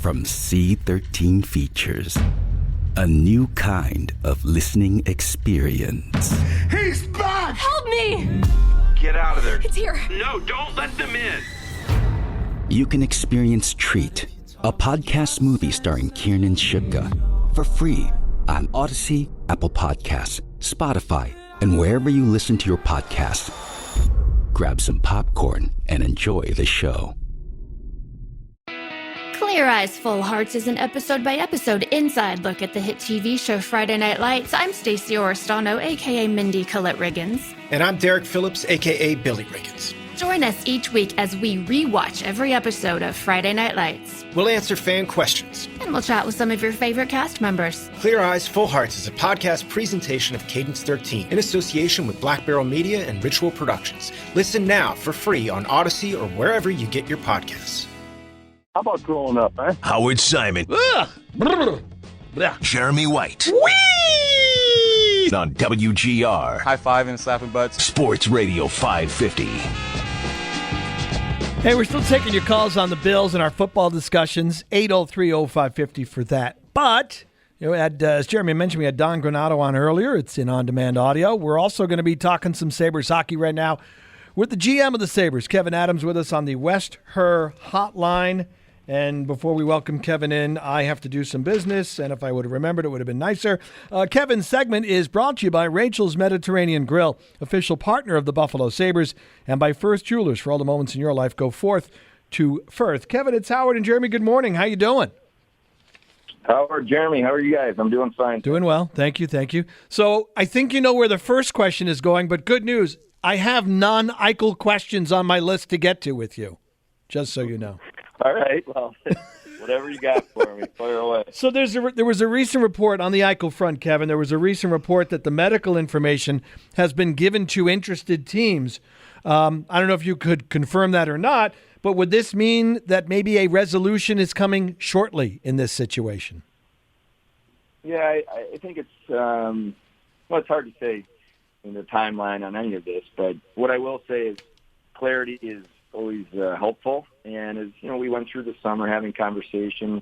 from C13 Features. A new kind of listening experience. He's back! Help me! Get out of there. It's here. No, don't let them in. You can experience Treat, a podcast movie starring Kiernan Shipka, for free on Odyssey, Apple Podcasts, Spotify, and wherever you listen to your podcasts. Grab some popcorn and enjoy the show. Clear Eyes, Full Hearts is an episode-by-episode inside look at the hit TV show Friday Night Lights. I'm Stacey Oristano, a.k.a. Mindy Collette Riggins. And I'm Derek Phillips, a.k.a. Billy Riggins. Join us each week as we rewatch every episode of Friday Night Lights. We'll answer fan questions. And we'll chat with some of your favorite cast members. Clear Eyes, Full Hearts is a podcast presentation of Cadence 13 in association with Black Barrel Media and Ritual Productions. Listen now for free on Odyssey or wherever you get your podcasts. How about growing up, eh? Howard Simon. Jeremy White. Whee! On WGR. High five and slapping butts. Sports Radio 550. Hey, we're still taking your calls on the Bills and our football discussions. 803-0550 for that. But, as Jeremy mentioned, we had Don Granato on earlier. It's in on-demand audio. We're also going to be talking some Sabres hockey right now with the GM of the Sabres, Kevin Adams, with us on the West Her Hotline. And before we welcome Kevin in, I have to do some business, and if I would have remembered, it would have been nicer. Kevin's segment is brought to you by Rachel's Mediterranean Grill, official partner of the Buffalo Sabres, and by Firth Jewelers. For all the moments in your life, go forth to Firth. Kevin, it's Howard and Jeremy. Good morning. How you doing? Howard, Jeremy, how are you guys? I'm doing fine. Doing well. Thank you. So I think you know where the first question is going, but good news. I have non-Eichel questions on my list to get to with you, just so you know. All right. Well, whatever you got for me, fire away. So there was a recent report on the Eichel front, Kevin. There was a recent report that the medical information has been given to interested teams. I don't know if you could confirm that or not, but would this mean that maybe a resolution is coming shortly in this situation? Yeah, I think it's it's hard to say in the timeline on any of this, but what I will say is clarity is always helpful. And as we went through the summer having conversations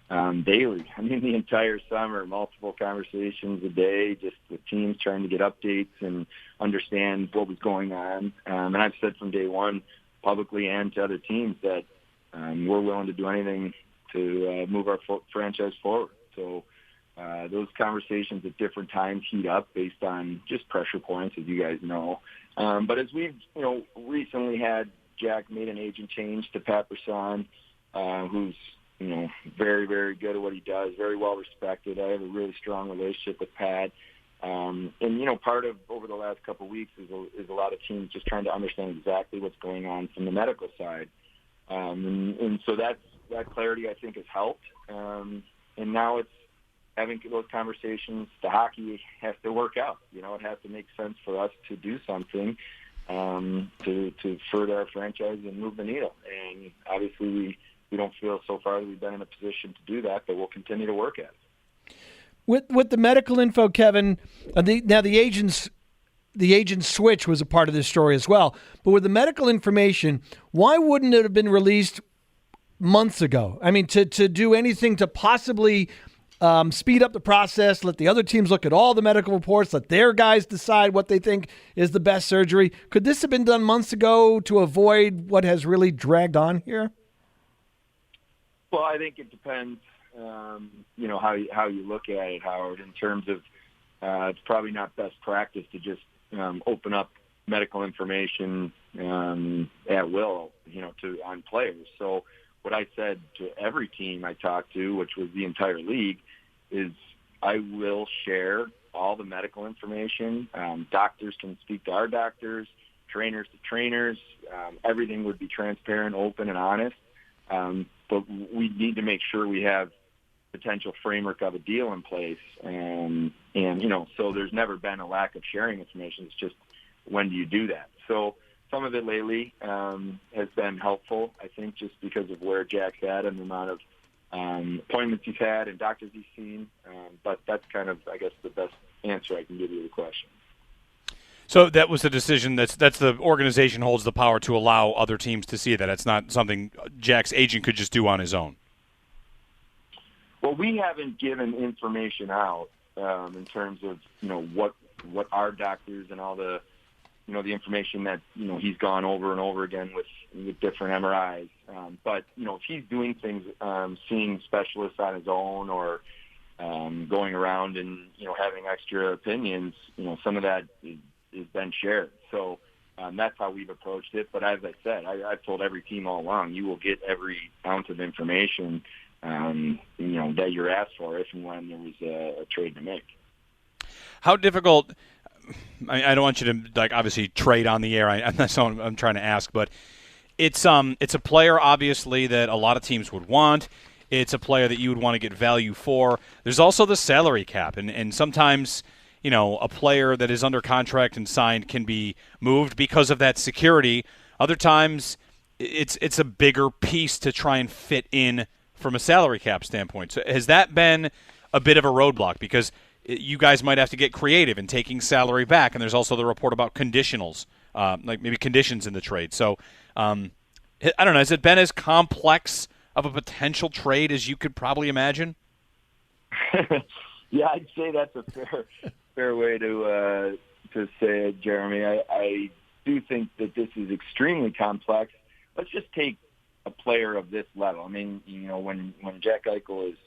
daily. I mean, the entire summer, multiple conversations a day, just with teams trying to get updates and understand what was going on. And I've said from day one, publicly and to other teams, that we're willing to do anything to move our franchise forward. So those conversations at different times heat up based on just pressure points, as you guys know. But as we've, recently had Jack made an agent change to Pat Brisson, who's, very, very good at what he does, very well respected. I have a really strong relationship with Pat. And part of over the last couple of weeks is a lot of teams just trying to understand exactly what's going on from the medical side. And so that clarity, I think, has helped. And now it's having those conversations. The hockey has to work out. It has to make sense for us to do something to further our franchise and move the needle. And obviously we don't feel so far that we've been in a position to do that, but we'll continue to work at it. With the medical info, Kevin, the agent's switch was a part of this story as well. But with the medical information, why wouldn't it have been released months ago? I mean, to do anything to possibly speed up the process, let the other teams look at all the medical reports, let their guys decide what they think is the best surgery. Could this have been done months ago to avoid what has really dragged on here? Well, I think it depends, how you look at it, Howard, in terms of it's probably not best practice to just open up medical information at will, on players. So what I said to every team I talked to, which was the entire league, is I will share all the medical information. Doctors can speak to our doctors, trainers to trainers. Everything would be transparent, open, and honest. But we need to make sure we have potential framework of a deal in place. And so there's never been a lack of sharing information. It's just, when do you do that? So some of it lately has been helpful, I think, just because of where Jack's at and the amount of appointments he's had and doctors he's seen. But that's kind of, I guess, the best answer I can give you to the question. So that was the decision. That's the organization holds the power to allow other teams to see that. It's not something Jack's agent could just do on his own. Well, we haven't given information out in terms of what our doctors and all the the information that he's gone over and over again with different MRIs. But if he's doing things, seeing specialists on his own, or going around and having extra opinions, some of that is been shared. So that's how we've approached it. But as I said, I've told every team all along, you will get every ounce of information that you're asked for if and when there was a trade to make. How difficult? I don't want you to obviously trade on the air. That's what I'm trying to ask, but it's a player obviously that a lot of teams would want. It's a player that you would want to get value for. There's also the salary cap, and sometimes a player that is under contract and signed can be moved because of that security. Other times it's a bigger piece to try and fit in from a salary cap standpoint. So has that been a bit of a roadblock? Because you guys might have to get creative in taking salary back, and there's also the report about conditionals, like maybe conditions in the trade. So I don't know. Has it been as complex of a potential trade as you could probably imagine? Yeah, I'd say that's a fair way to say it, Jeremy. I do think that this is extremely complex. Let's just take a player of this level. I mean, when Jack Eichel is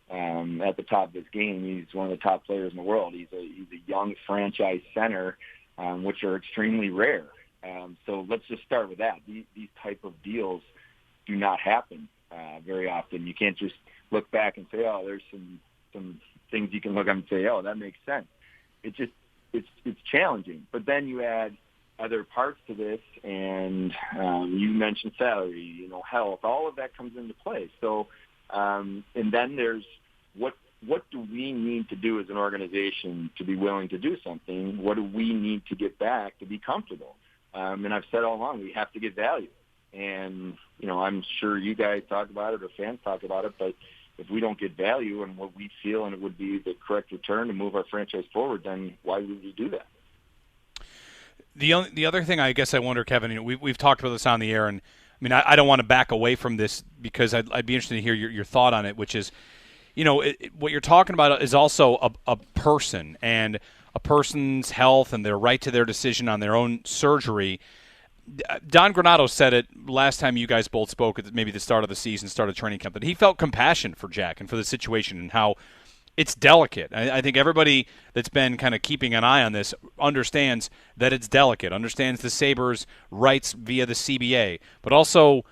at the top of his game, he's one of the top players in the world. He's a young franchise center, which are extremely rare. So let's just start with that. These type of deals do not happen very often. You can't just look back and say, oh, there's some things you can look up and say, oh, that makes sense. It's challenging. But then you add other parts to this, and you mentioned salary, health, all of that comes into play. So, and then there's what do we need to do as an organization to be willing to do something? What do we need to get back to be comfortable? And I've said all along, we have to get value. And, I'm sure you guys talk about it or fans talk about it, but if we don't get value and what we feel and it would be the correct return to move our franchise forward, then why would we do that? The other thing I guess I wonder, Kevin, we've talked about this on the air, and I mean, I don't want to back away from this because I'd be interested to hear your thought on it, which is, what you're talking about is also a person and a person's health and their right to their decision on their own surgery. Don Granato said it last time you guys both spoke at maybe the start of the season, start of training camp, that he felt compassion for Jack and for the situation and how it's delicate. I think everybody that's been kind of keeping an eye on this understands that it's delicate, understands the Sabres' rights via the CBA. But also,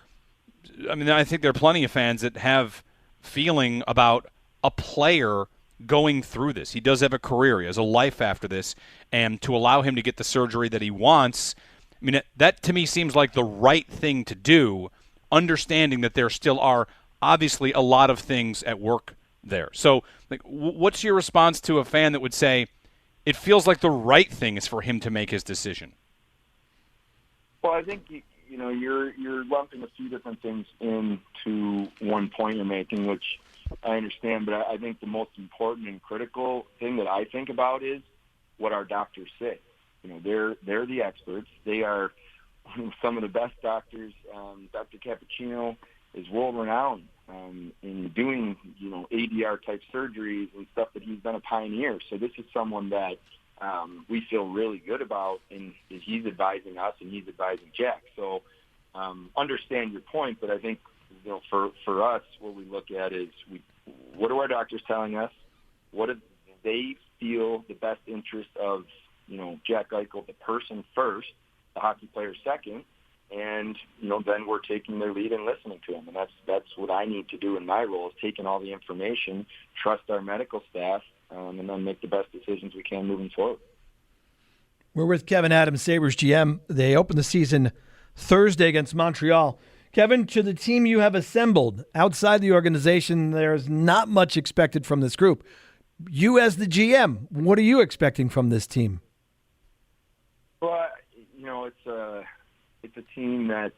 I mean, I think there are plenty of fans that have feeling about a player going through this. He does have a career. He has a life after this. And to allow him to get the surgery that he wants, I mean, that to me seems like the right thing to do, understanding that there still are obviously a lot of things at work there. So, what's your response to a fan that would say it feels like the right thing is for him to make his decision? Well, I think you're lumping a few different things into one point you're making, which I understand. But I think the most important and critical thing that I think about is what our doctors say. They're the experts. They are some of the best doctors. Dr. Cappuccino is world-renowned in doing, ADR-type surgeries and stuff that he's been a pioneer. So this is someone that we feel really good about, and he's advising us and he's advising Jack. So understand your point, but I think, for us, what we look at is what are our doctors telling us? What do they feel the best interest of, Jack Eichel, the person first, the hockey player second, and, then we're taking their lead and listening to them. And that's what I need to do in my role, is taking all the information, trust our medical staff, and then make the best decisions we can moving forward. We're with Kevin Adams, Sabres GM. They open the season Thursday against Montreal. Kevin, to the team you have assembled outside the organization, there's not much expected from this group. You as the GM, what are you expecting from this team? Well, it's a team that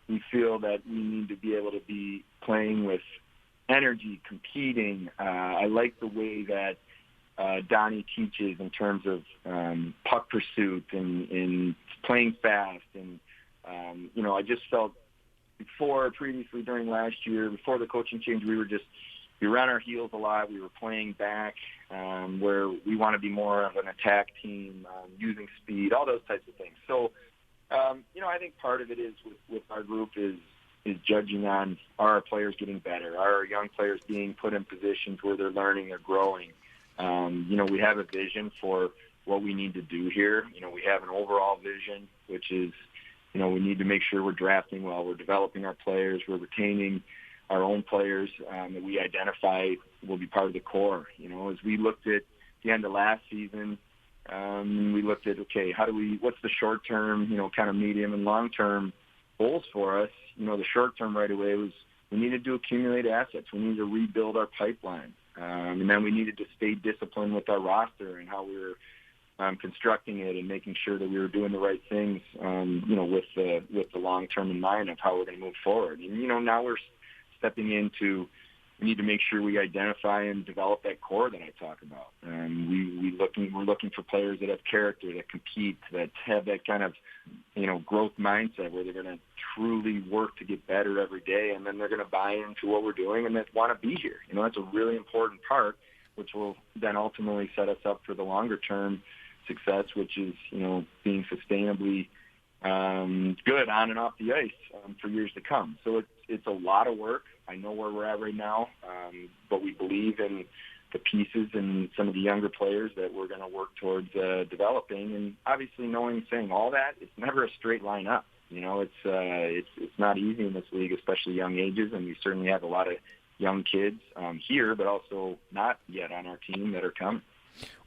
we feel that we need to be able to be playing with energy, competing. I like the way that Donnie teaches in terms of puck pursuit and playing fast. And, I just felt previously during last year, before the coaching change, we were just we ran our heels a lot. We were playing back where we want to be more of an attack team, using speed, all those types of things. So, I think part of it is with our group is judging on, are our players getting better? Are our young players being put in positions where they're learning or growing? We have a vision for what we need to do here. We have an overall vision, which is, we need to make sure we're drafting well, we're developing our players, we're retaining our own players that we identify will be part of the core. As we looked at the end of last season, we looked at, okay, what's the short-term, kind of medium and long-term goals for us? The short-term right away was we needed to accumulate assets. We needed to rebuild our pipeline. And then we needed to stay disciplined with our roster and how we were constructing it and making sure that we were doing the right things, with the long-term in mind of how we're going to move forward. And, now we're stepping into, we need to make sure we identify and develop that core that I talk about. We're looking for players that have character, that compete, that have that kind of, growth mindset where they're going to truly work to get better every day, and then they're going to buy into what we're doing and that want to be here. That's a really important part, which will then ultimately set us up for the longer-term success, which is, being sustainably good on and off the ice for years to come. So it's a lot of work. I know where we're at right now, but we believe in the pieces and some of the younger players that we're going to work towards developing. And obviously saying all that, it's never a straight line up. It's not easy in this league, especially young ages, and we certainly have a lot of young kids here, but also not yet on our team that are coming.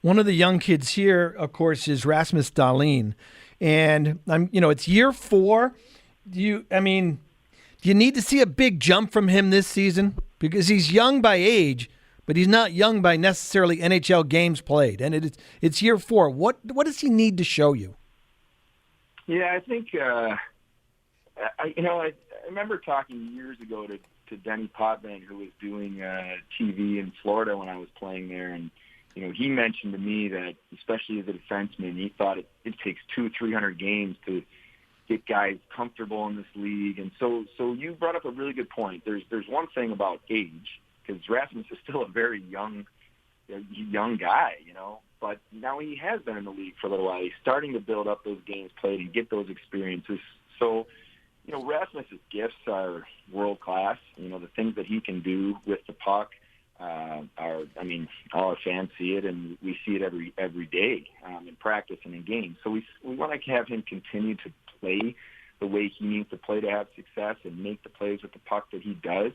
One of the young kids here, of course, is Rasmus Dahlin. And it's year 4. Do you need to see a big jump from him this season? Because he's young by age, but he's not young by necessarily NHL games played. And it's year 4. What does he need to show you? Yeah, I think I remember talking years ago to Denny Potvin, who was doing TV in Florida when I was playing there, and he mentioned to me that, especially as a defenseman, he thought it takes 200-300 games to get guys comfortable in this league. And so you brought up a really good point. There's one thing about age, because Rasmus is still a very young guy, but now he has been in the league for a little while. He's starting to build up those games played and get those experiences. So, Rasmus's gifts are world class. The things that he can do with the puck all our fans see it, and we see it every day in practice and in games. So we want to have him continue to play the way he needs to play to have success and make the plays with the puck that he does.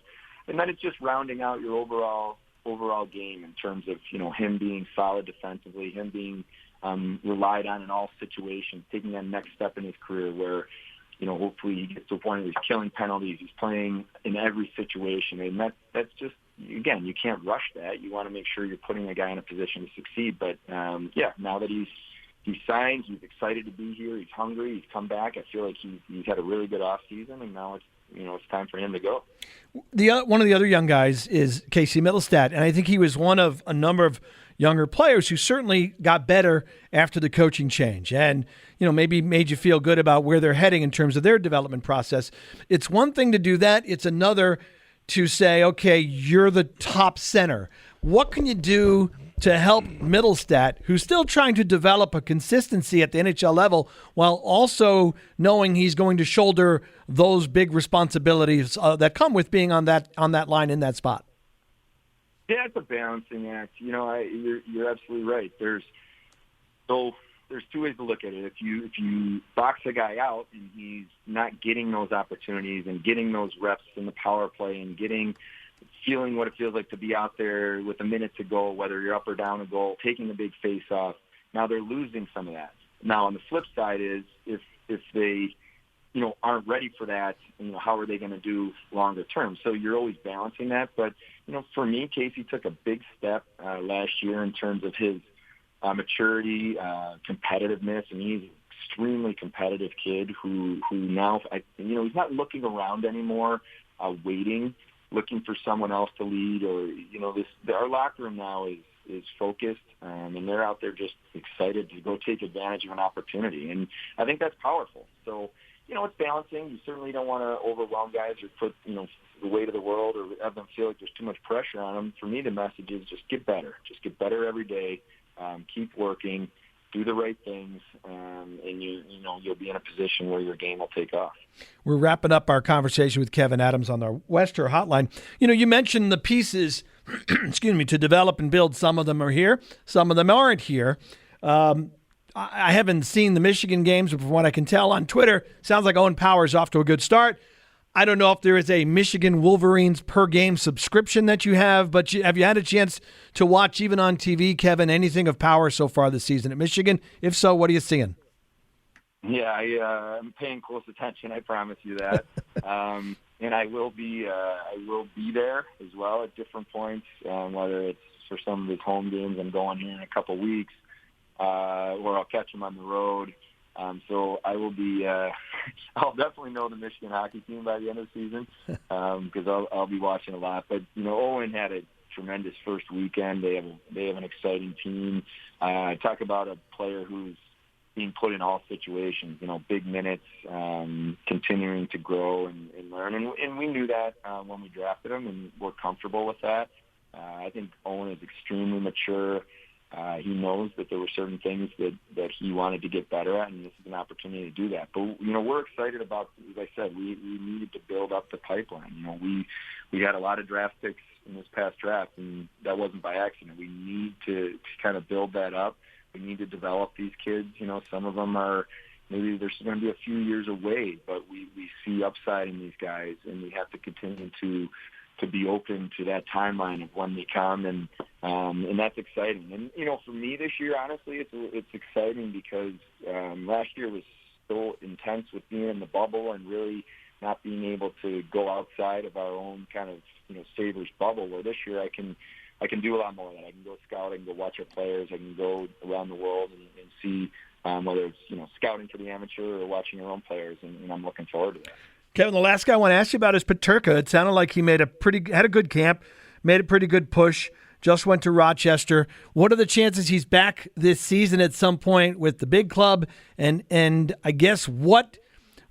And then it's just rounding out your overall game in terms of, him being solid defensively, him being relied on in all situations, taking that next step in his career where, hopefully he gets to a point where he's killing penalties, he's playing in every situation. And that's just, again, you can't rush that. You want to make sure you're putting a guy in a position to succeed. But, now that he's signed, he's excited to be here, he's hungry, he's come back. I feel like he's had a really good off season, and now it's time for him to go. One of the other young guys is Casey Mittelstadt, and I think he was one of a number of younger players who certainly got better after the coaching change and, maybe made you feel good about where they're heading in terms of their development process. It's one thing to do that. It's another to say, okay, you're the top center. What can you do to help Mittelstadt, who's still trying to develop a consistency at the NHL level while also knowing he's going to shoulder those big responsibilities that come with being on that line in that spot? Yeah, it's a balancing act. You're absolutely right. There's two ways to look at it. If you box a guy out and he's not getting those opportunities and getting those reps in the power play and feeling what it feels like to be out there with a minute to go, whether you're up or down a goal, taking a big face-off, now they're losing some of that. Now, on the flip side is if they aren't ready for that, how are they going to do longer term? So you're always balancing that. But, for me, Casey took a big step last year in terms of his maturity, competitiveness, and he's an extremely competitive kid who now, he's not looking around anymore, waiting, looking for someone else to lead, or our locker room now is focused, and they're out there just excited to go take advantage of an opportunity, and I think that's powerful. So it's balancing. You certainly don't want to overwhelm guys or put, the weight of the world or have them feel like there's too much pressure on them. For me, the message is just get better. Just get better every day. Keep working. Do the right things, and you'll be in a position where your game will take off. We're wrapping up our conversation with Kevin Adams on the Wester Hotline. You mentioned the pieces, to develop and build. Some of them are here, some of them aren't here. I haven't seen the Michigan games, but from what I can tell on Twitter, sounds like Owen Power's off to a good start. I don't know if there is a Michigan Wolverines per game subscription that you have, but have you had a chance to watch, even on TV, Kevin, anything of Power so far this season at Michigan? If so, what are you seeing? Yeah, I'm paying close attention. I promise you that. And I will be there as well at different points, whether it's for some of his home games. I'm going here in a couple weeks, or I'll catch him on the road. So I will be. I'll definitely know the Michigan hockey team by the end of the season, because I'll be watching a lot. But Owen had a tremendous first weekend. They have an exciting team. Talk about a player who's being put in all situations. Big minutes, continuing to grow and learn. And we knew that when we drafted him, and we're comfortable with that. I think Owen is extremely mature. He knows that there were certain things that he wanted to get better at, and this is an opportunity to do that. But, we're excited about, as I said, we needed to build up the pipeline. We had a lot of draft picks in this past draft, and that wasn't by accident. We need to kind of build that up. We need to develop these kids. Some of them are, maybe there's going to be a few years away, but we see upside in these guys, and we have to continue to be open to that timeline of when they come, and that's exciting. And for me this year, honestly, it's exciting because last year was so intense with being in the bubble and really not being able to go outside of our own kind of Sabres bubble. Where this year I can do a lot more of that. I can go scout, I can go watch our players, I can go around the world and see whether it's scouting for the amateur or watching our own players, and I'm looking forward to that. Kevin, the last guy I want to ask you about is Peterka. It sounded like he had a good camp, made a pretty good push, just went to Rochester. What are the chances he's back this season at some point with the big club? And I guess what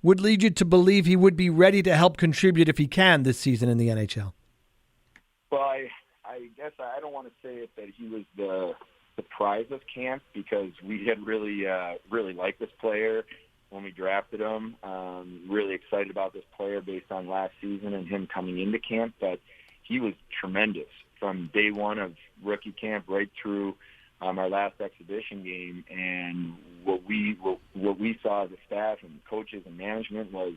would lead you to believe he would be ready to help contribute if he can this season in the NHL? Well, I guess I don't want to say that he was the prize of camp, because we had really liked this player when we drafted him. Really excited about this player based on last season and him coming into camp. But he was tremendous from day one of rookie camp right through our last exhibition game. And what we saw as a staff and coaches and management was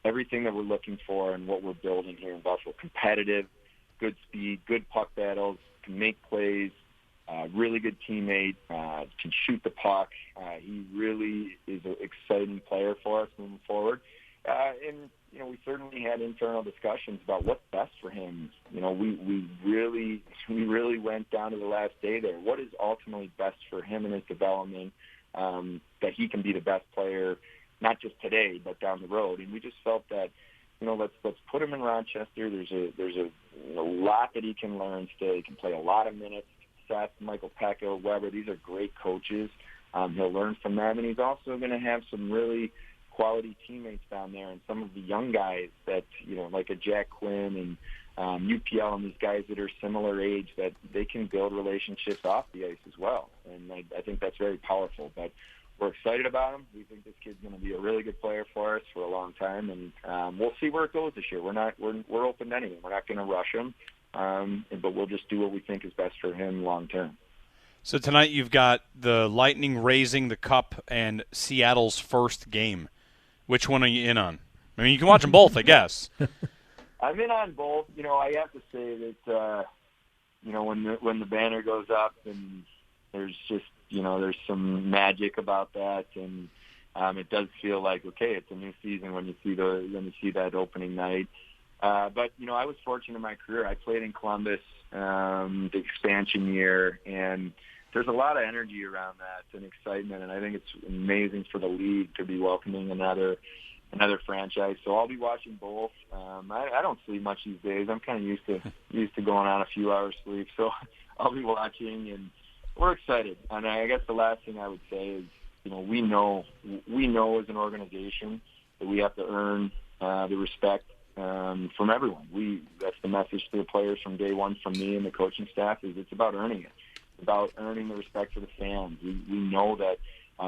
everything that we're looking for and what we're building here in Buffalo. Competitive, good speed, good puck battles, can make plays, really good teammate, can shoot the puck. He really is an exciting player for us moving forward. And we certainly had internal discussions about what's best for him. We really went down to the last day there. What is ultimately best for him in his development, that he can be the best player, not just today, but down the road. And we just felt that, let's put him in Rochester. There's a lot that he can learn still. He can play a lot of minutes. Seth, Michael Pecco, Weber, these are great coaches. He'll learn from them, and he's also going to have some really quality teammates down there, and some of the young guys that, like a Jack Quinn and UPL and these guys that are similar age, that they can build relationships off the ice as well. And I think that's very powerful. But we're excited about him. We think this kid's going to be a really good player for us for a long time, and we'll see where it goes this year. We're open to anything. We're not going to rush him. But we'll just do what we think is best for him long term. So tonight you've got the Lightning raising the cup and Seattle's first game. Which one are you in on? I mean, you can watch them both, I guess. I'm in on both. I have to say that when the banner goes up, and there's just there's some magic about that, and it does feel like, okay, it's a new season when you see that opening night. But I was fortunate in my career. I played in Columbus, the expansion year, and there's a lot of energy around that and excitement, and I think it's amazing for the league to be welcoming another franchise. So I'll be watching both. I don't sleep much these days. I'm kind of used to going on a few hours sleep, so I'll be watching, and we're excited. And I guess the last thing I would say is, we know as an organization that we have to earn the respect from everyone. That's the message to the players from day one, from me and the coaching staff, is it's about earning it. It's about earning the respect of the fans. We know that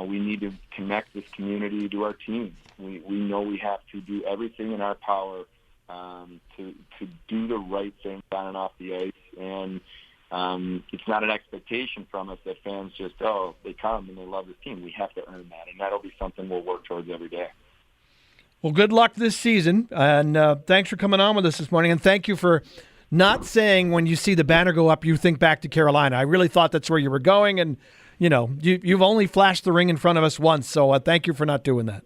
we need to connect this community to our team. We know we have to do everything in our power to do the right thing on and off the ice. And it's not an expectation from us that fans just, they come and they love this team. We have to earn that, and that'll be something we'll work towards every day. Well, good luck this season, and thanks for coming on with us this morning, and thank you for not saying when you see the banner go up you think back to Carolina. I really thought that's where you were going, and you've only flashed the ring in front of us once, so thank you for not doing that.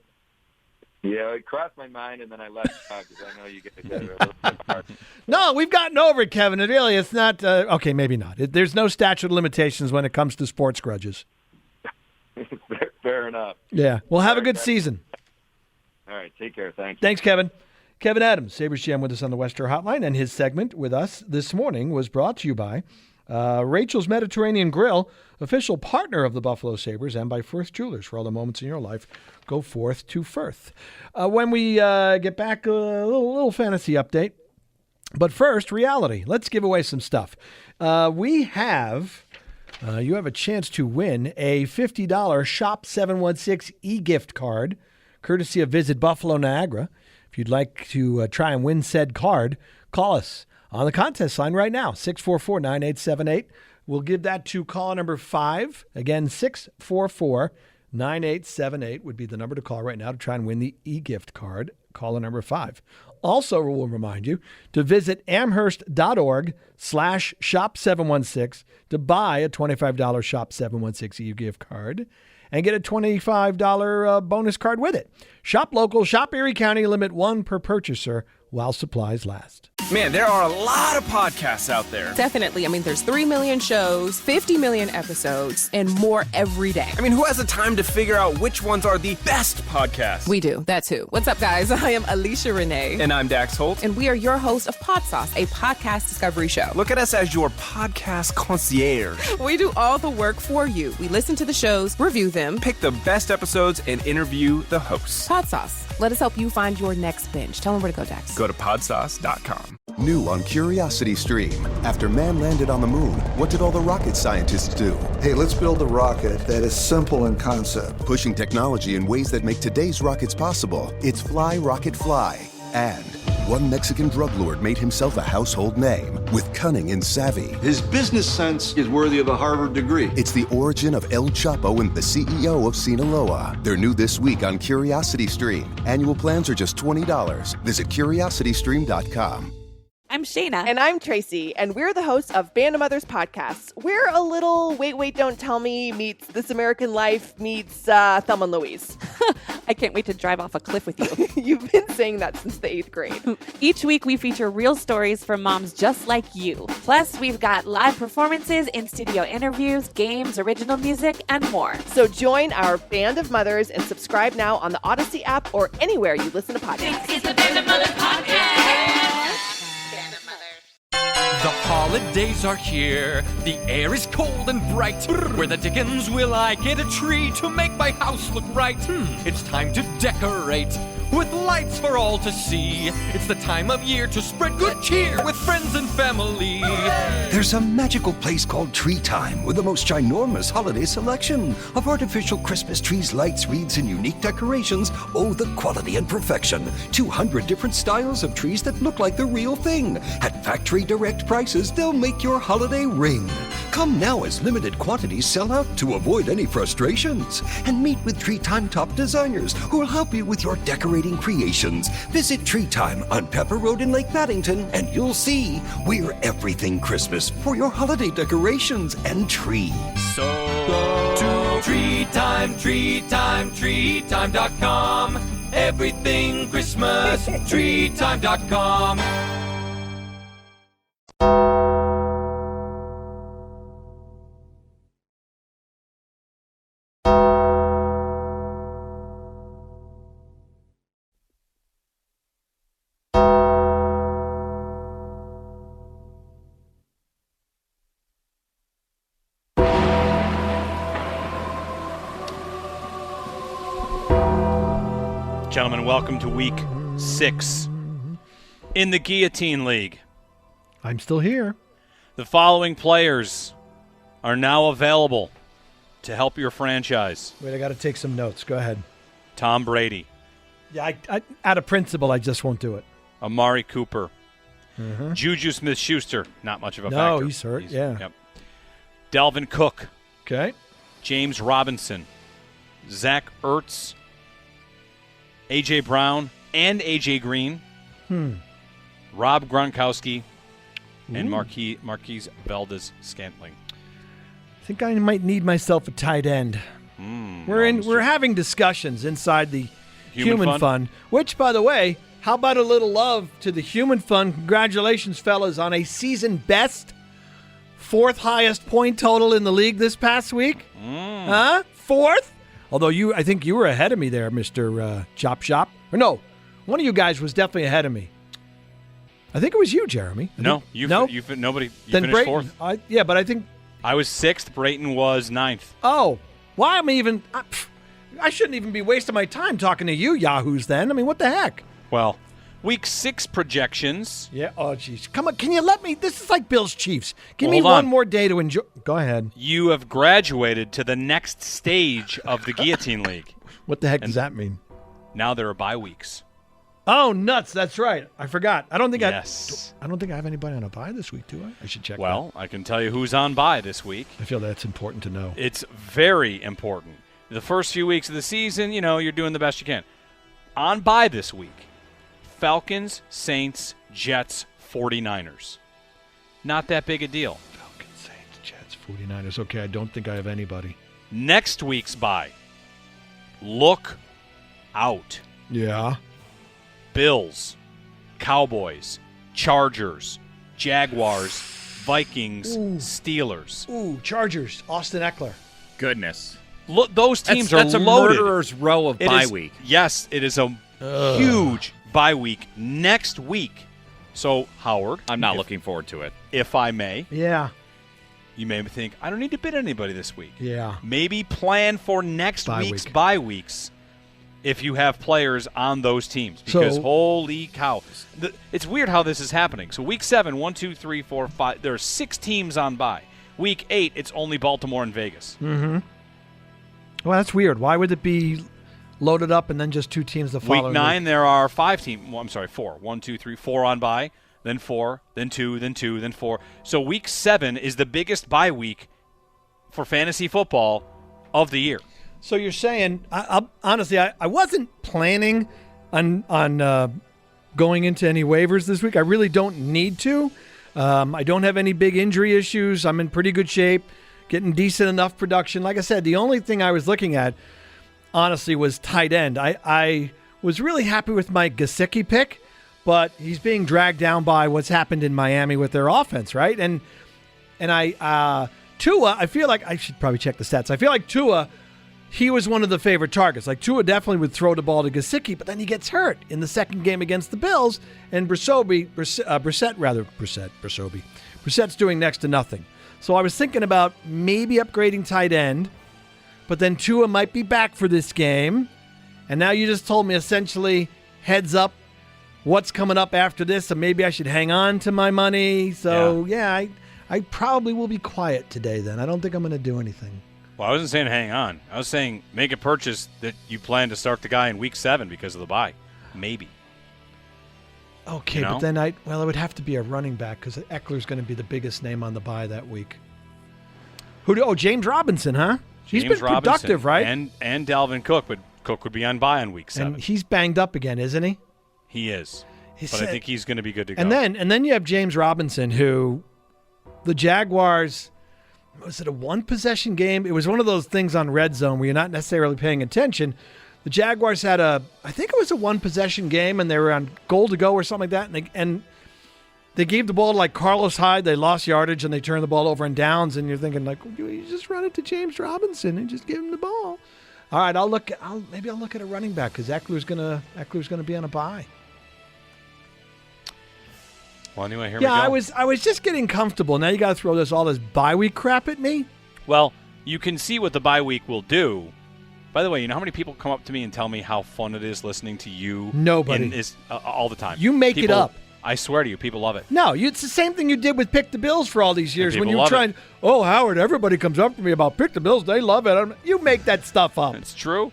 Yeah, it crossed my mind, and then I let it out because I know you get together a little bit hard. No, we've gotten over it, Kevin. It's not okay, maybe not. There's no statute of limitations when it comes to sports grudges. Fair enough. Yeah, well, have a good season. All right, take care. Thanks. Thanks, Kevin. Kevin Adams, Sabres GM, with us on the Western Hotline, and his segment with us this morning was brought to you by Rachel's Mediterranean Grill, official partner of the Buffalo Sabres, and by Firth Jewelers. For all the moments in your life, go forth to Firth. When we get back, a little fantasy update. But first, reality. Let's give away some stuff. You have a chance to win a $50 Shop 716 e-gift card, courtesy of Visit Buffalo Niagara. If you'd like to try and win said card, call us on the contest line right now, 644-9878. We'll give that to caller number 5. Again, 644-9878 would be the number to call right now to try and win the e-gift card, caller number 5. Also, we'll remind you to visit amherst.org/shop716 to buy a $25 Shop 716 e-gift card and get a $25 bonus card with it. Shop local, shop Erie County, limit 1 per purchaser while supplies last. Man, there are a lot of podcasts out there. Definitely. I mean, there's 3 million shows, 50 million episodes, and more every day. I mean, who has the time to figure out which ones are the best podcasts? We do. That's who. What's up, guys? I am Alicia Renee. And I'm Dax Holt. And we are your hosts of Pod Sauce, a podcast discovery show. Look at us as your podcast concierge. We do all the work for you. We listen to the shows, review them, pick the best episodes, and interview the hosts. Pod Sauce. Let us help you find your next binge. Tell them where to go, Dax. Go to podsauce.com. New on Curiosity Stream. After man landed on the moon, what did all the rocket scientists do? Hey, let's build a rocket that is simple in concept. Pushing technology in ways that make today's rockets possible. It's Fly Rocket Fly. And one Mexican drug lord made himself a household name with cunning and savvy. His business sense is worthy of a Harvard degree. It's the origin of El Chapo and the CEO of Sinaloa. They're new this week on Curiosity Stream. Annual plans are just $20. Visit curiositystream.com. I'm Shayna. And I'm Tracy, and we're the hosts of Band of Mothers podcasts. We're a little Wait, Don't Tell Me meets This American Life meets Thelma and Louise. I can't wait to drive off a cliff with you. You've been saying that since the 8th grade. Each week we feature real stories from moms just like you. Plus, we've got live performances, in-studio interviews, games, original music, and more. So join our Band of Mothers and subscribe now on the Odyssey app or anywhere you listen to podcasts. It's the Band of Mothers podcast. The holidays are here, the air is cold and bright. Where the dickens will I get a tree to make my house look right? It's time to decorate with lights for all to see. It's the time of year to spread good cheer with friends and family. There's a magical place called Tree Time with the most ginormous holiday selection of artificial Christmas trees, lights, wreaths, and unique decorations. Oh, the quality and perfection. 200 different styles of trees that look like the real thing. At factory direct prices, they'll make your holiday ring. Come now as limited quantities sell out to avoid any frustrations. And meet with Tree Time top designers who will help you with your decorating creations. Visit Tree Time on Pepper Road in Lake Paddington and you'll see we're everything Christmas for your holiday decorations and trees. So go to treetime.com. Everything Christmas, treetime.com. Gentlemen, welcome to week 6 in the Guillotine League. I'm still here. The following players are now available to help your franchise. Wait, I got to take some notes. Go ahead. Tom Brady. Yeah, I out of principle, I just won't do it. Amari Cooper. Mm-hmm. Juju Smith-Schuster. Not much of a factor. No, he's hurt, yeah. Yep. Dalvin Cook. Okay. James Robinson. Zach Ertz. A.J. Brown and A.J. Green. Rob Gronkowski. And Marquise Valdez-Scantling. I think I might need myself a tight end. We're having discussions inside the Human Fund, which, by the way, how about a little love to the Human Fund? Congratulations, fellas, on a season best, 4th highest point total in the league this past week. Huh? 4th? Although I think you were ahead of me there, Mr. Chop Shop. Or no, one of you guys was definitely ahead of me. I think it was you, Jeremy. Nobody. Then finished Brayton, 4th. Yeah, but I think I was 6th. Brayton was 9th. Oh, why am I even? I shouldn't even be wasting my time talking to you, yahoos. Then I mean, what the heck? Well, week 6 projections. Yeah. Oh, jeez. Come on. Can you let me? This is like Bills Chiefs. Give me hold one on. more day to enjoy. Go ahead. You have graduated to the next stage of the Guillotine League. What the heck does that mean? Now there are bye weeks. Oh, nuts! That's right. I forgot. I don't think I don't think I have anybody on a bye this week, do I? I should check. Well, I can tell you who's on bye this week. I feel that's important to know. It's very important. The first few weeks of the season, you're doing the best you can. On bye this week, Falcons, Saints, Jets, 49ers. Not that big a deal. Falcons, Saints, Jets, 49ers. Okay, I don't think I have anybody. Next week's bye. Look out. Yeah. Bills, Cowboys, Chargers, Jaguars, Vikings, Steelers. Ooh, Chargers, Austin Eckler. Goodness. Look, those teams are that's loaded. a murderer's row of bye week. Yes, it is a huge bye week next week. So, Howard. I'm not looking forward to it. If I may. Yeah. You may think, I don't need to bid anybody this week. Yeah. Maybe plan for next week's bye weeks if you have players on those teams. Because holy cow. It's weird how this is happening. So week 7, 1, 2, 3, 4, 5, there are 6 teams on bye. Week 8, it's only Baltimore and Vegas. Mm-hmm. Well, that's weird. Why would it be loaded up and then just 2 teams the following week? 9, there are 5 teams. Well, I'm sorry, 4. 1, 2, 3, 4 on bye, then 4, then 2, then 2, then 4. So week 7 is the biggest bye week for fantasy football of the year. So you're saying, honestly, I wasn't planning on going into any waivers this week. I really don't need to. I don't have any big injury issues. I'm in pretty good shape, getting decent enough production. Like I said, the only thing I was looking at, honestly, was tight end. I was really happy with my Gesicki pick, but he's being dragged down by what's happened in Miami with their offense, right? And Tua, I feel like I should probably check the stats. I feel like Tua, he was one of the favorite targets. Like Tua definitely would throw the ball to Gesicki, but then he gets hurt in the second game against the Bills, and Brissett's doing next to nothing. So I was thinking about maybe upgrading tight end, but then Tua might be back for this game. And now you just told me essentially heads up what's coming up after this, so maybe I should hang on to my money. So I probably will be quiet today then. I don't think I'm going to do anything. Well, I wasn't saying hang on. I was saying make a purchase that you plan to start the guy in week 7 because of the bye. Maybe. Okay, but then it would have to be a running back because Eckler's going to be the biggest name on the bye that week. James Robinson, huh? He's been productive, right? And Dalvin Cook, but Cook would be on bye in week 7. And he's banged up again, isn't he? He is. But I think he's going to be good to go. And then you have James Robinson, who the Jaguars, was it a one-possession game? It was one of those things on Red Zone where you're not necessarily paying attention. The Jaguars had I think it was a one-possession game, and they were on goal to go or something like that, and they gave the ball to like Carlos Hyde. They lost yardage, and they turned the ball over in downs, and you're thinking like, you just run it to James Robinson and just give him the ball. All right, maybe I'll look at a running back because Eckler's gonna be on a bye. Well, anyway, here we go. I was just getting comfortable. Now you got to throw all this bye week crap at me. Well, you can see what the bye week will do By the way, you know how many people come up to me and tell me how fun it is listening to you? Nobody. All the time. You make it up. I swear to you, people love it. No, it's the same thing you did with Pick the Bills for all these years. When you were trying, Howard, everybody comes up to me about Pick the Bills. They love it. You make that stuff up. It's true.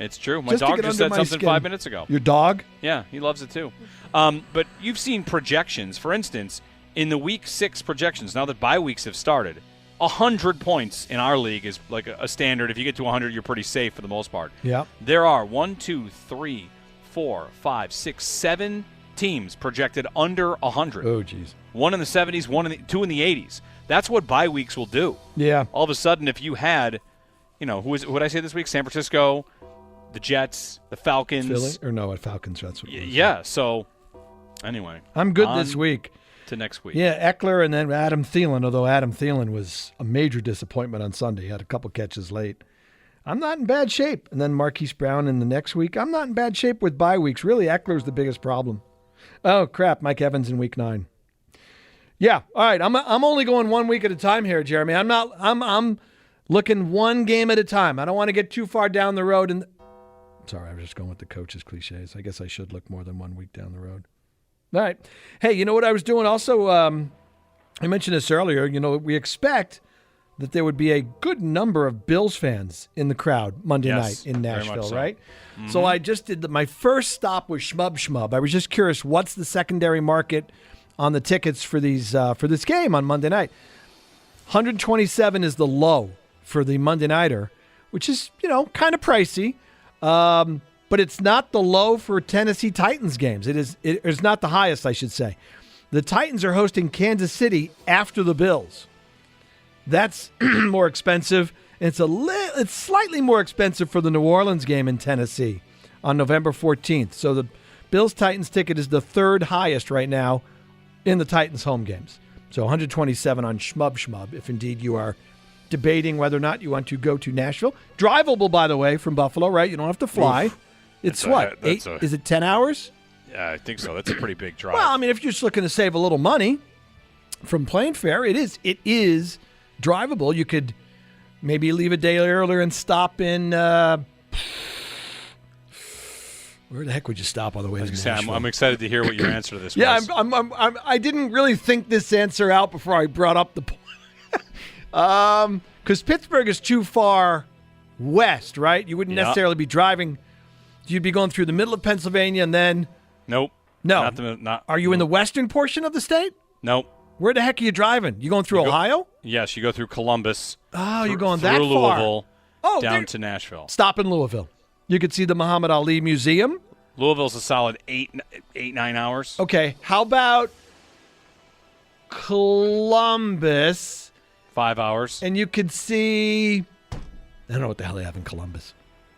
It's true. My dog just said something 5 minutes ago. Your dog? Yeah, he loves it too. But you've seen projections. For instance, in the Week 6 projections, now that bye weeks have started, 100 points in our league is like a standard. If you get to 100, you're pretty safe for the most part. Yeah. There are 1, 2, 3, 4, 5, 6, 7 teams projected under 100. Oh, geez. 1 in the 70s, 2 in the 80s. That's what bye weeks will do. Yeah. All of a sudden, if you had, who did I say this week? San Francisco, the Jets, the Falcons. Philly? Or no, Falcons. That's what it was. Yeah, so anyway. I'm good this week. To next week. Yeah, Eckler and then Adam Thielen, although Adam Thielen was a major disappointment on Sunday. He had a couple catches late. I'm not in bad shape. And then Marquise Brown in the next week. I'm not in bad shape with bye weeks. Really, Eckler's the biggest problem. Oh, crap, Mike Evans in week 9. Yeah, all right, I'm only going 1 week at a time here, Jeremy. I'm looking one game at a time. I don't want to get too far down the road. Sorry, I was just going with the coach's cliches. I guess I should look more than 1 week down the road. All right. Hey, you know what I was doing also? I mentioned this earlier. We expect that there would be a good number of Bills fans in the crowd Monday night in Nashville, right? Mm-hmm. So I just did my first stop was Shmub. I was just curious, what's the secondary market on the tickets for these for this game on Monday night? 127 is the low for the Monday nighter, which is kind of pricey. But it's not the low for Tennessee Titans games. It is not the highest, I should say. The Titans are hosting Kansas City after the Bills. That's more expensive. It's slightly more expensive for the New Orleans game in Tennessee on November 14th. So the Bills-Titans ticket is the third highest right now in the Titans home games. So 127 on Shmub, if indeed you are debating whether or not you want to go to Nashville. Drivable, by the way, from Buffalo, right? You don't have to fly. Oof. It's what? 8? Is it 10 hours? Yeah, I think so. That's a pretty big drive. Well, I mean, if you're just looking to save a little money from plane fare, it is drivable. You could maybe leave a day earlier and stop in where the heck would you stop on the way to Nashville? I'm excited to hear what your answer to this was. Yeah, I didn't really think this answer out before I brought up the point. Because Pittsburgh is too far west, right? You wouldn't necessarily be driving. You'd be going through the middle of Pennsylvania and then... Nope. No. Are you in the western portion of the state? Nope. Where the heck are you driving? You going through Ohio? Yes, you go through Columbus. Oh, you're going that through far. Louisville, down to Nashville. Stop in Louisville. You could see the Muhammad Ali Museum. Louisville's a solid 9 hours. Okay, how about Columbus? 5 hours. And you could see... I don't know what the hell they have in Columbus.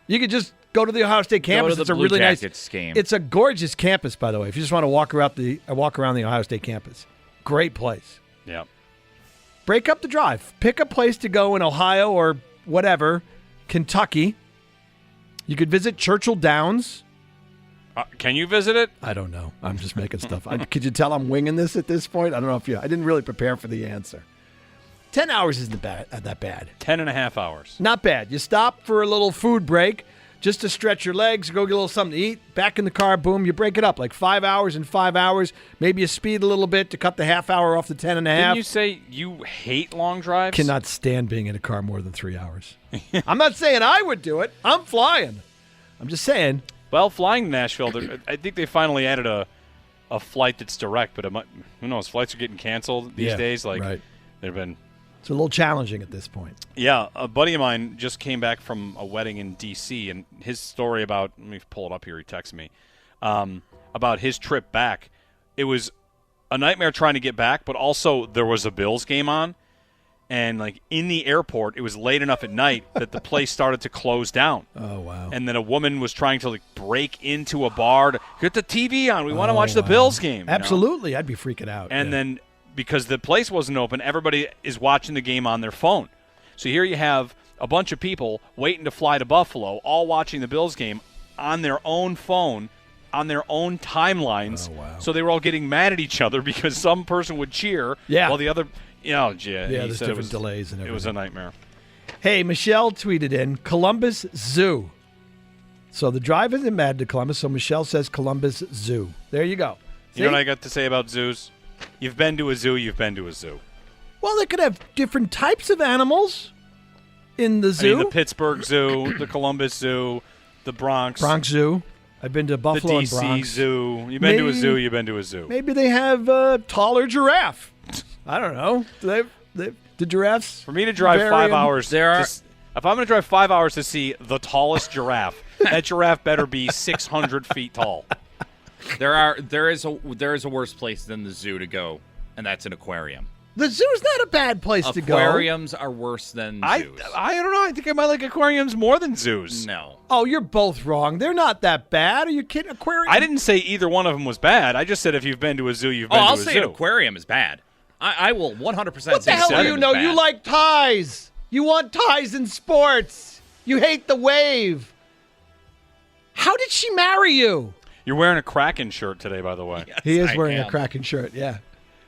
You could just go to the Ohio State campus. It's a really nice game. It's a gorgeous campus, by the way. If you just want to walk around the Ohio State campus, great place. Yeah. Break up the drive. Pick a place to go in Ohio or whatever, Kentucky. You could visit Churchill Downs. Can you visit it? I don't know. I'm just making stuff. Could you tell I'm winging this at this point? I don't know if I didn't really prepare for the answer. 10 hours isn't that bad. 10 and a half hours. Not bad. You stop for a little food break just to stretch your legs, go get a little something to eat. Back in the car, boom, you break it up. Like 5 hours and 5 hours. Maybe you speed a little bit to cut the half hour off the 10 and a half. Didn't you say you hate long drives? Cannot stand being in a car more than 3 hours. I'm not saying I would do it. I'm flying. I'm just saying. Well, flying to Nashville, I think they finally added a flight that's direct, but who knows? Flights are getting canceled these days. Right. They've been... It's a little challenging at this point. Yeah, a buddy of mine just came back from a wedding in D.C., and his story about, let me pull it up here, he texted me, about his trip back. It was a nightmare trying to get back, but also there was a Bills game on, and like in the airport, it was late enough at night that the place started to close down. Oh, wow. And then a woman was trying to like break into a bar to get the TV on. We want to watch the Bills game. Absolutely. I'd be freaking out. And then... because the place wasn't open, everybody is watching the game on their phone. So here you have a bunch of people waiting to fly to Buffalo, all watching the Bills game on their own phone, on their own timelines. Oh, wow. So they were all getting mad at each other because some person would cheer while the other – there's different delays and everything. It was a nightmare. Hey, Michelle tweeted in Columbus Zoo. So the drive isn't mad to Columbus, so Michelle says Columbus Zoo. There you go. You know what I got to say about zoos? You've been to a zoo, you've been to a zoo. Well, they could have different types of animals in the zoo. I mean, the Pittsburgh Zoo, the Columbus Zoo, the Bronx Zoo. I've been to Buffalo the and DC Bronx. Zoo. You've been to a zoo, you've been to a zoo. Maybe they have a taller giraffe. I don't know. The giraffes? For me to drive 5 hours, if I'm going to drive 5 hours to see the tallest giraffe, that giraffe better be 600 feet tall. There is a worse place than the zoo to go, and that's an aquarium. The zoo is not a bad place to go. Aquariums are worse than zoos. I don't know. I think I might like aquariums more than zoos. No. Oh, you're both wrong. They're not that bad. Are you kidding? Aquarium? I didn't say either one of them was bad. I just said if you've been to a zoo, you've been to a zoo. I'll say an aquarium is bad. I will 100% say what the hell do you know? Bad. You like ties. You want ties in sports. You hate the wave. How did she marry you? You're wearing a Kraken shirt today, by the way. Yes, he is wearing a Kraken shirt, yeah.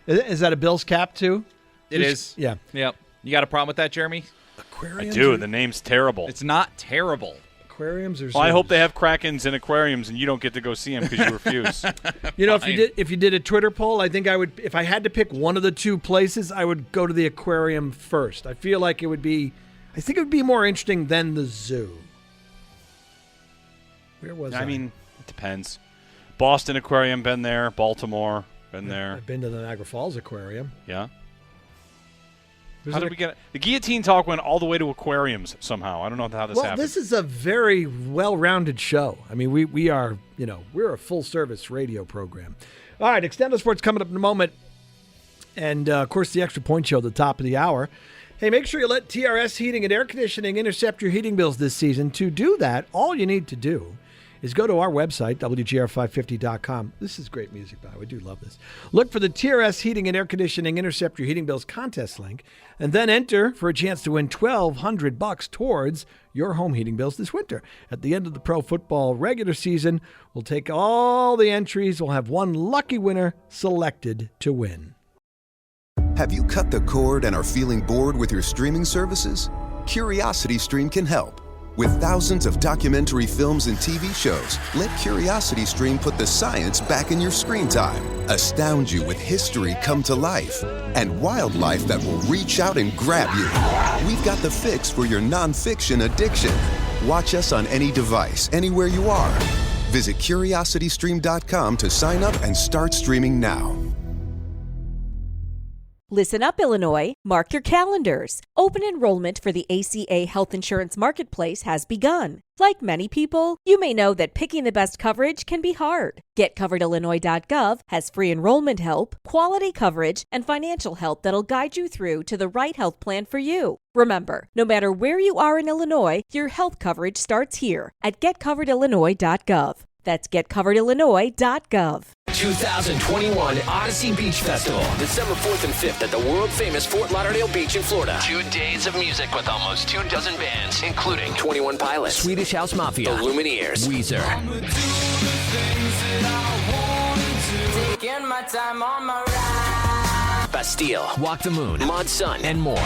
Is that a Bills cap, too? It is. Yeah. Yep. You got a problem with that, Jeremy? Aquariums? I do. The name's terrible. It's not terrible. Aquariums or zoos? Well, I hope they have Krakens in aquariums and you don't get to go see them because you refuse. You know, if you did a Twitter poll, I think I would, if I had to pick one of the two places, I would go to the aquarium first. I feel like it would be, I think it would be more interesting than the zoo. Where was I? I mean, it depends. Boston Aquarium, been there. Baltimore, been there. I've been to the Niagara Falls Aquarium. Yeah. How did we get it? The Guillotine Talk went all the way to aquariums somehow. I don't know how this happened. Well, this is a very well-rounded show. I mean, we are, we're a full-service radio program. All right, Extendo Sports coming up in a moment. And, of course, the Extra Point Show at the top of the hour. Hey, make sure you let TRS Heating and Air Conditioning intercept your heating bills this season. To do that, all you need to do is go to our website, WGR550.com. This is great music, by the way. I do love this. Look for the TRS Heating and Air Conditioning Intercept Your Heating Bills contest link, and then enter for a chance to win $1,200 towards your home heating bills this winter. At the end of the pro football regular season, we'll take all the entries. We'll have one lucky winner selected to win. Have you cut the cord and are feeling bored with your streaming services? CuriosityStream can help. With thousands of documentary films and TV shows, let CuriosityStream put the science back in your screen time, astound you with history come to life, and wildlife that will reach out and grab you. We've got the fix for your nonfiction addiction. Watch us on any device, anywhere you are. Visit CuriosityStream.com to sign up and start streaming now. Listen up, Illinois. Mark your calendars. Open enrollment for the ACA Health Insurance Marketplace has begun. Like many people, you may know that picking the best coverage can be hard. GetCoveredIllinois.gov has free enrollment help, quality coverage, and financial help that'll guide you through to the right health plan for you. Remember, no matter where you are in Illinois, your health coverage starts here at GetCoveredIllinois.gov. That's GetCoveredIllinois.gov. 2021 Odyssey Beach Festival, December 4th and 5th at the world-famous Fort Lauderdale Beach in Florida. 2 days of music with almost 24 bands, including 21 Pilots, Swedish House Mafia, The Lumineers, Weezer, My time on my ride. Bastille, Walk the Moon, Mod Sun, and more.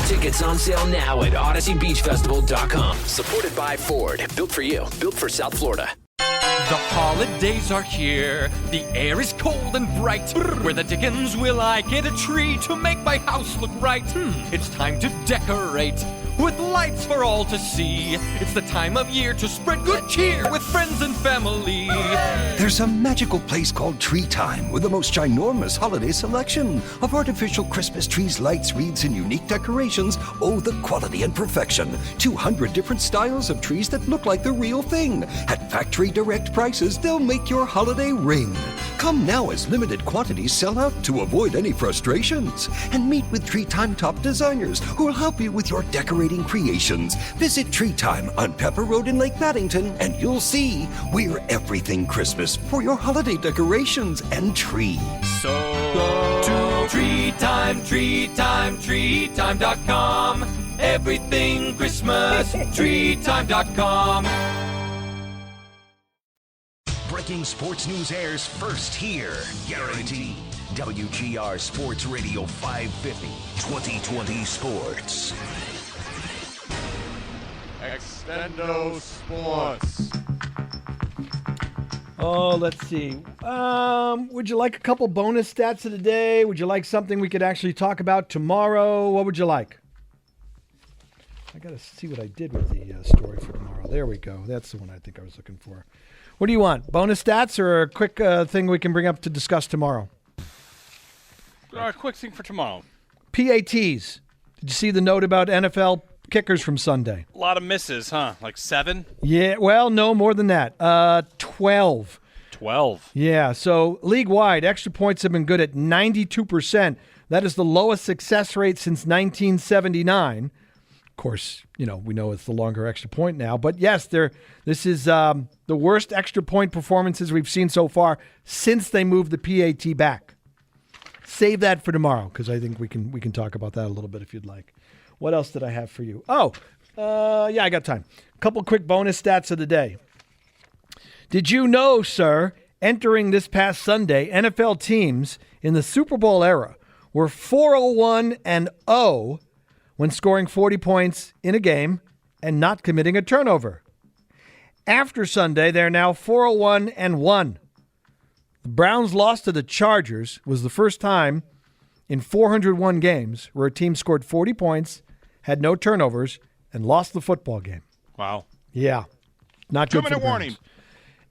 Tickets on sale now at OdysseyBeachFestival.com. Supported by Ford. Built for you. Built for South Florida. The holidays are here. The air is cold and bright. Where the dickens will I get a tree to make my house look right? It's time to decorate with lights for all to see. It's the time of year to spread good cheer with friends and family. There's a magical place called Tree Time with the most ginormous holiday selection of artificial Christmas trees, lights, wreaths, and unique decorations. Oh, the quality and perfection. 200 different styles of trees that look like the real thing. At factory direct prices, they'll make your holiday ring. Come now as limited quantities sell out to avoid any frustrations. And meet with Tree Time top designers who will help you with your decorating creations. Visit Tree Time on Pepper Road in Lake Paddington and you'll see we're everything Christmas for your holiday decorations and trees. So go to treetime.com. Everything Christmas, treetime.com. Breaking sports news airs first here. Guaranteed. WGR Sports Radio 550, 2020 Sports. Extendo Sports. Oh, let's see. Would you like a couple bonus stats of the day? Would you like something we could actually talk about tomorrow? What would you like? I got to see what I did with the story for tomorrow. There we go. That's the one I think I was looking for. What do you want? Bonus stats or a quick thing we can bring up to discuss tomorrow? Quick thing for tomorrow. PATs. Did you see the note about NFL kickers from Sunday? A lot of misses, huh? Like 7? Yeah, well, no, more than that. 12. 12. Yeah, so league-wide, extra points have been good at 92%. That is the lowest success rate since 1979. Of course, we know it's the longer extra point now. But yes, this is the worst extra point performances we've seen so far since they moved the PAT back. Save that for tomorrow because I think we can talk about that a little bit if you'd like. What else did I have for you? Yeah, I got time. A couple quick bonus stats of the day. Did you know, sir, entering this past Sunday, NFL teams in the Super Bowl era were 401-0 when scoring 40 points in a game and not committing a turnover. After Sunday, they're now 401-1. The Browns' loss to the Chargers was the first time in 401 games where a team scored 40 points, had no turnovers, and lost the football game. Wow. Yeah. Not good for the Browns. Warning.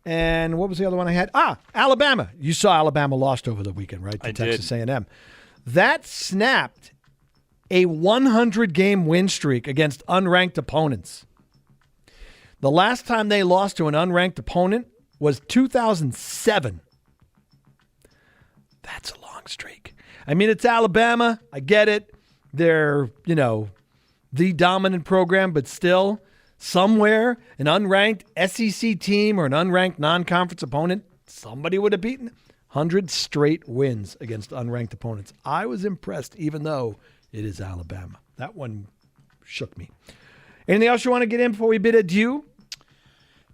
And what was the other one I had? Alabama. You saw Alabama lost over the weekend, right? To Texas A&M. That snapped a 100-game win streak against unranked opponents. The last time they lost to an unranked opponent was 2007. That's a long streak. I mean, it's Alabama. I get it. They're, the dominant program, but still, somewhere, an unranked SEC team or an unranked non-conference opponent, somebody would have beaten 100 straight wins against unranked opponents. I was impressed, even though it is Alabama. That one shook me. Anything else you want to get in before we bid adieu?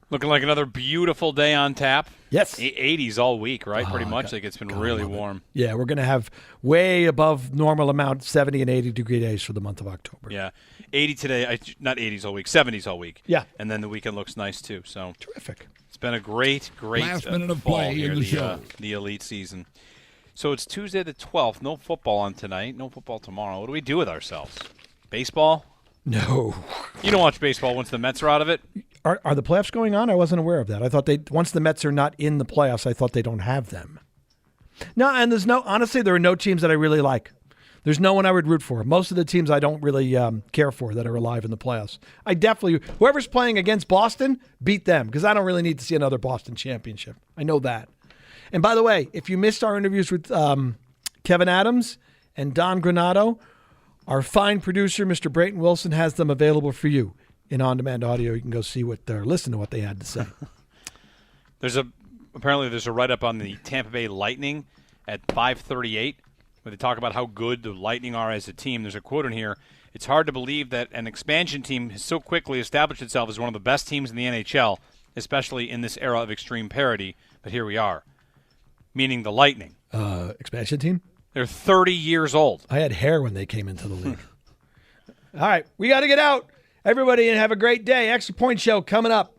Looking like another beautiful day on tap. Yes. 80s all week, right? Pretty much. Like it's been really warm. Yeah, we're going to have way above normal amount, 70 and 80 degree days for the month of October. Yeah. 80 today, not 80s all week, 70s all week. Yeah. And then the weekend looks nice too. So terrific. It's been a great last minute of fall play here, in the show. The elite season. So it's Tuesday the 12th. No football on tonight. No football tomorrow. What do we do with ourselves? Baseball? No. You don't watch baseball once the Mets are out of it? Are the playoffs going on? I wasn't aware of that. I thought once the Mets are not in the playoffs, I thought they don't have them. No, and honestly, there are no teams that I really like. There's no one I would root for. Most of the teams I don't really care for that are alive in the playoffs. I definitely, whoever's playing against Boston, beat them because I don't really need to see another Boston championship. I know that. And by the way, if you missed our interviews with Kevin Adams and Don Granato, our fine producer, Mr. Brayton Wilson, has them available for you in on-demand audio. You can go see listen to what they had to say. Apparently there's a write-up on the Tampa Bay Lightning at 5:38 where they talk about how good the Lightning are as a team. There's a quote in here. It's hard to believe that an expansion team has so quickly established itself as one of the best teams in the NHL, especially in this era of extreme parity. But here we are, meaning the Lightning. Expansion team? They're 30 years old. I had hair when they came into the league. All right, we got to get out. Everybody, and have a great day. Extra Point Show coming up.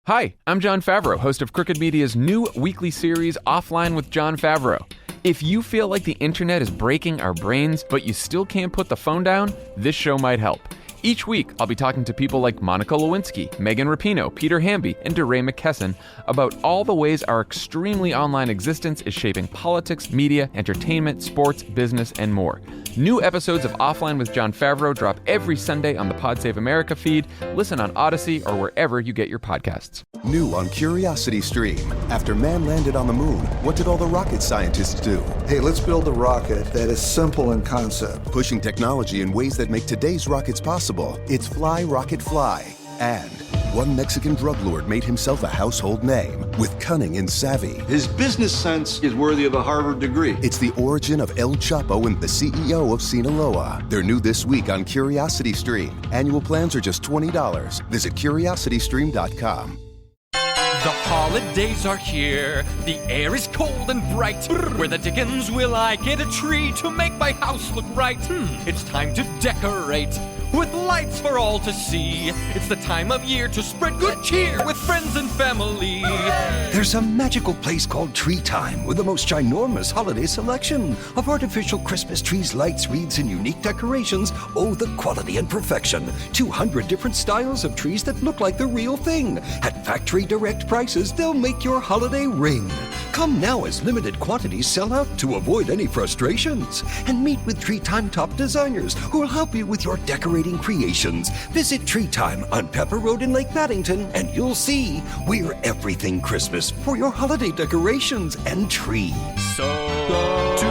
Hi, I'm John Favreau, host of Crooked Media's new weekly series, Offline with John Favreau. If you feel like the internet is breaking our brains, but you still can't put the phone down, this show might help. Each week, I'll be talking to people like Monica Lewinsky, Megan Rapinoe, Peter Hamby, and DeRay McKesson about all the ways our extremely online existence is shaping politics, media, entertainment, sports, business, and more. New episodes of Offline with John Favreau drop every Sunday on the Pod Save America feed. Listen on Odyssey or wherever you get your podcasts. New on Curiosity Stream. After man landed on the moon, what did all the rocket scientists do? Hey, let's build a rocket that is simple in concept. Pushing technology in ways that make today's rockets possible. It's Fly Rocket Fly. And one Mexican drug lord made himself a household name with cunning and savvy. His business sense is worthy of a Harvard degree. It's the origin of El Chapo and the CEO of Sinaloa. They're new this week on Curiosity Stream. Annual plans are just $20. Visit CuriosityStream.com. The holidays are here. The air is cold and bright. Where the dickens will I get a tree to make my house look right? It's time to decorate with lights for all to see. It's the time of year to spread good cheer with friends and family. There's a magical place called Tree Time with the most ginormous holiday selection of artificial Christmas trees, lights, wreaths, and unique decorations. Oh, the quality and perfection. 200 different styles of trees that look like the real thing. At factory direct prices, they'll make your holiday ring. Come now as limited quantities sell out to avoid any frustrations. And meet with Tree Time top designers who will help you with your decorating creations. Visit Tree Time on Pepper Road in Lake Paddington and you'll see we're everything Christmas for your holiday decorations and trees. So go to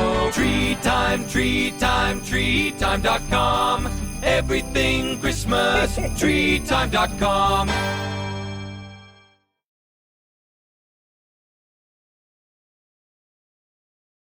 treetime.com. Everything Christmas, treetime.com.